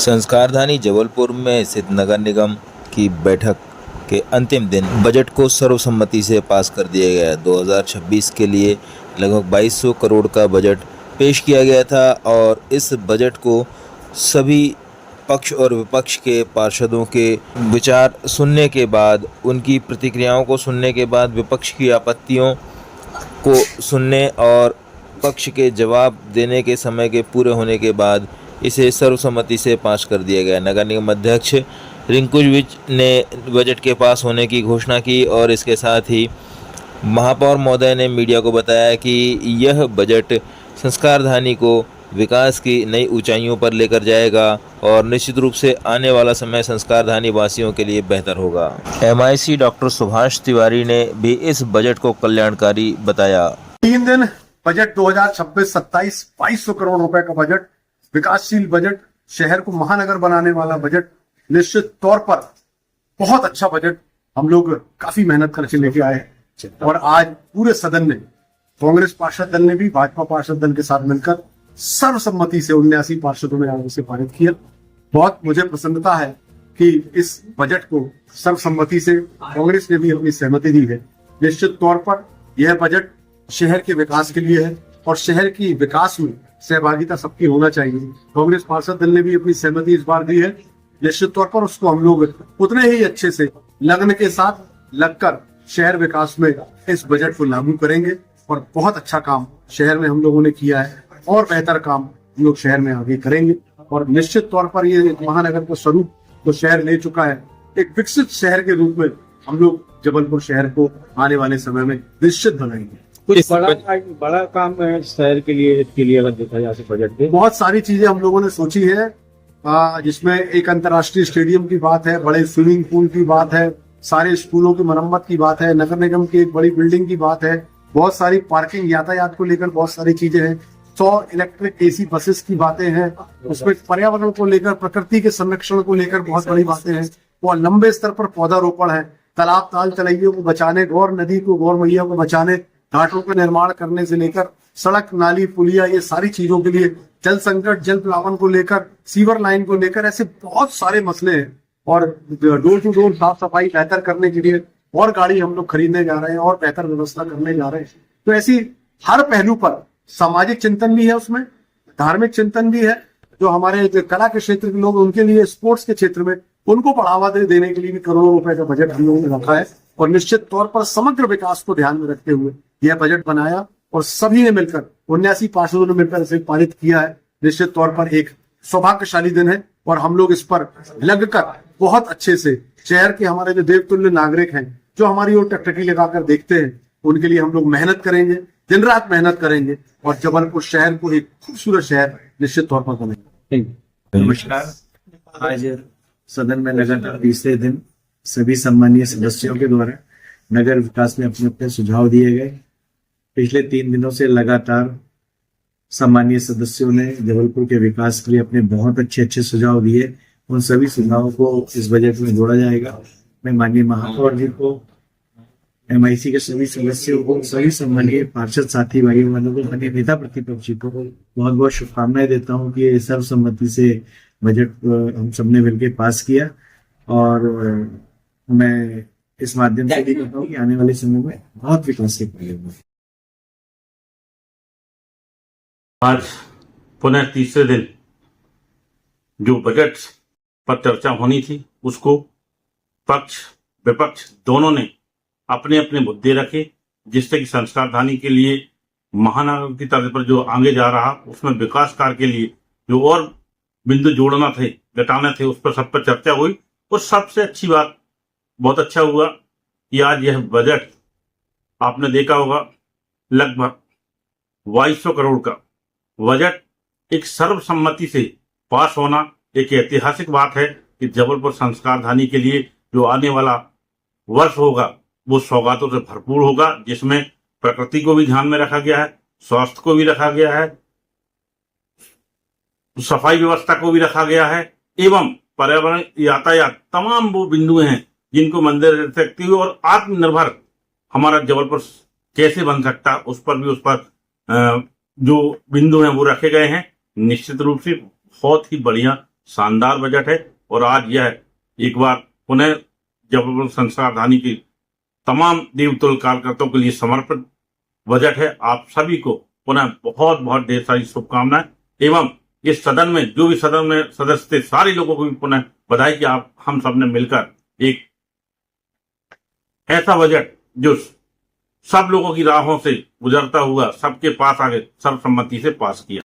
संस्कारधानी जबलपुर में स्थित नगर निगम की बैठक के अंतिम दिन बजट को सर्वसम्मति से पास कर दिया गया। 2026 के लिए लगभग 2200 करोड़ का बजट पेश किया गया था और इस बजट को सभी पक्ष और विपक्ष के पार्षदों के विचार सुनने के बाद, उनकी प्रतिक्रियाओं को सुनने के बाद, विपक्ष की आपत्तियों को सुनने और पक्ष के जवाब देने के समय के पूरे होने के बाद इसे सर्वसम्मति से पास कर दिया गया। नगर निगम अध्यक्ष रिंकू विज ने बजट के पास होने की घोषणा की और इसके साथ ही महापौर महोदय ने मीडिया को बताया कि यह बजट संस्कारधानी को विकास की नई ऊंचाइयों पर लेकर जाएगा और निश्चित रूप से आने वाला समय संस्कारधानी वासियों के लिए बेहतर होगा। MIC डॉक्टर सुभाष तिवारी ने भी इस बजट को कल्याणकारी बताया। 3 दिन बजट 2026-27 2200 करोड़ रुपए का बजट, विकासशील बजट, शहर को महानगर बनाने वाला बजट, निश्चित तौर पर बहुत अच्छा बजट हम लोग काफी मेहनत करके लेके आए और आज पूरे सदन ने, कांग्रेस पार्षद दल ने भी भाजपा पार्षद दल के साथ मिलकर सर्वसम्मति से 79 पार्षदों ने आज उसे पारित किया। बहुत मुझे प्रसन्नता है कि इस बजट को सर्वसम्मति से कांग्रेस ने भी अपनी सहमति दी है। निश्चित तौर पर यह बजट शहर के विकास के लिए है और शहर की विकास में सहभागिता सबकी होना चाहिए। कांग्रेस पार्षद दल ने भी अपनी सहमति इस बार दी है। निश्चित तौर पर उसको हम लोग उतने ही अच्छे से लगन के साथ लगकर शहर विकास में इस बजट को लागू करेंगे और बहुत अच्छा काम शहर में हम लोगों ने किया है और बेहतर काम हम लोग शहर में आगे करेंगे और निश्चित तौर पर ये महानगर का स्वरूप तो शहर ले चुका है। एक विकसित शहर के रूप में हम लोग जबलपुर शहर को आने वाले समय में निश्चित बनाएंगे। कुछ बड़ा काम है शहर के लिए, इसके लिए अगर देखा जाए बजट में बहुत सारी चीजें हम लोगों ने सोची है, जिसमें एक अंतर्राष्ट्रीय स्टेडियम की बात है, बड़े स्विमिंग पूल की बात है, सारे स्कूलों की मरम्मत की बात है, नगर निगम की एक बड़ी बिल्डिंग की बात है, बहुत सारी पार्किंग यातायात को लेकर बहुत सारी चीजें हैं, 100 इलेक्ट्रिक AC बसेस की बातें हैं, उसमें पर्यावरण को लेकर, प्रकृति के संरक्षण को लेकर बहुत बड़ी बातें हैं और लंबे स्तर पर पौधारोपण है, तालाब ताल तलैयों को बचाने, गौर नदी को, गौर मैया को बचाने, घाटों का निर्माण करने से लेकर सड़क, नाली, पुलिया, ये सारी चीजों के लिए, जल संकट, जल प्लावन को लेकर, सीवर लाइन को लेकर, ऐसे बहुत सारे मसले हैं और डोर टू डोर साफ सफाई बेहतर करने के लिए और गाड़ी हम लोग खरीदने जा रहे हैं और बेहतर व्यवस्था करने जा रहे हैं। तो ऐसी हर पहलू पर सामाजिक चिंतन भी है, उसमें धार्मिक चिंतन भी है, जो हमारे कला के क्षेत्र के लोग, उनके लिए स्पोर्ट्स के क्षेत्र में उनको बढ़ावा देने के लिए भी करोड़ों रुपए का बजट हम लोगों ने रखा है और निश्चित तौर पर समग्र विकास को ध्यान में रखते हुए यह बजट बनाया और सभी ने मिलकर 79 पार्षदों ने मिलकर इसे पारित किया है। निश्चित तौर पर एक सौभाग्यशाली दिन है और हम लोग इस पर लगकर बहुत अच्छे से शहर के हमारे जो देवतुल्य नागरिक हैं, जो हमारी ओर टकटकी लगाकर देखते हैं, उनके लिए हम लोग मेहनत करेंगे, दिन रात मेहनत करेंगे और जबलपुर शहर को एक खूबसूरत शहर निश्चित तौर पर बनेंगे। नमस्कार। आज सदन में लगातार तीसरे दिन सभी सम्मानीय सदस्यों के द्वारा नगर विकास में अपने अपने सुझाव दिए गए। पिछले 3 दिनों से लगातार सम्मानीय सदस्यों ने जबलपुर के विकास के लिए अपने बहुत अच्छे सुझाव दिए। उन सभी सुझावों को इस बजट में जोड़ा जाएगा। मैं माननीय महापौर जी को, MIC के सभी सदस्यों को, सभी सम्मानीय पार्षद साथी भाई बहनों को, माननीय नेता प्रतिपक्ष को बहुत बहुत शुभकामनाएं देता हूं कि ये सर्वसम्मति से बजट हम सबने मिलकर पास किया और मैं इस माध्यम से भी कहता हूँ कि आने वाले समय में बहुत विकास के कार्य होंगे। आज पुनः तीसरे दिन जो बजट पर चर्चा होनी थी, उसको पक्ष विपक्ष दोनों ने अपने अपने मुद्दे रखे, जिससे कि संस्कारधानी के लिए महानगर की तर्ज पर जो आगे जा रहा, उसमें विकास कार्य के लिए जो और बिंदु जोड़ना थे, घटाने थे, उस पर सब पर चर्चा हुई। और सबसे अच्छी बात, बहुत अच्छा हुआ कि आज यह बजट आपने देखा होगा लगभग 2200 करोड़ का बजट एक सर्वसम्मति से पास होना एक ऐतिहासिक बात है कि जबलपुर संस्कारधानी के लिए जो आने वाला वर्ष होगा वो सौगातों से भरपूर होगा, जिसमें प्रकृति को भी ध्यान में रखा गया है, स्वास्थ्य को भी रखा गया है, सफाई व्यवस्था को भी रखा गया है एवं पर्यावरण, यातायात, तमाम वो बिंदु हैं जिनको मंदिर रखते हुए और आत्मनिर्भर हमारा जबलपुर कैसे बन सकता, उस पर जो बिंदु हैं वो रखे गए हैं। निश्चित रूप से बहुत ही बढ़िया शानदार बजट है और आज यह एक बार पुनः जबलपुर संस्कार राजधानी की तमाम देवतुल्य कार्यकर्ताओं के लिए समर्पित बजट है। आप सभी को पुनः बहुत बहुत ढेर सारी शुभकामनाएं एवं इस सदन में जो भी सदन में सदस्य थे सारे लोगों को भी पुनः बधाई कि आप हम सब ने मिलकर एक ऐसा बजट जो सब लोगों की राहों से गुजरता हुआ सबके पास आगे सर्वसम्मति से पास किया।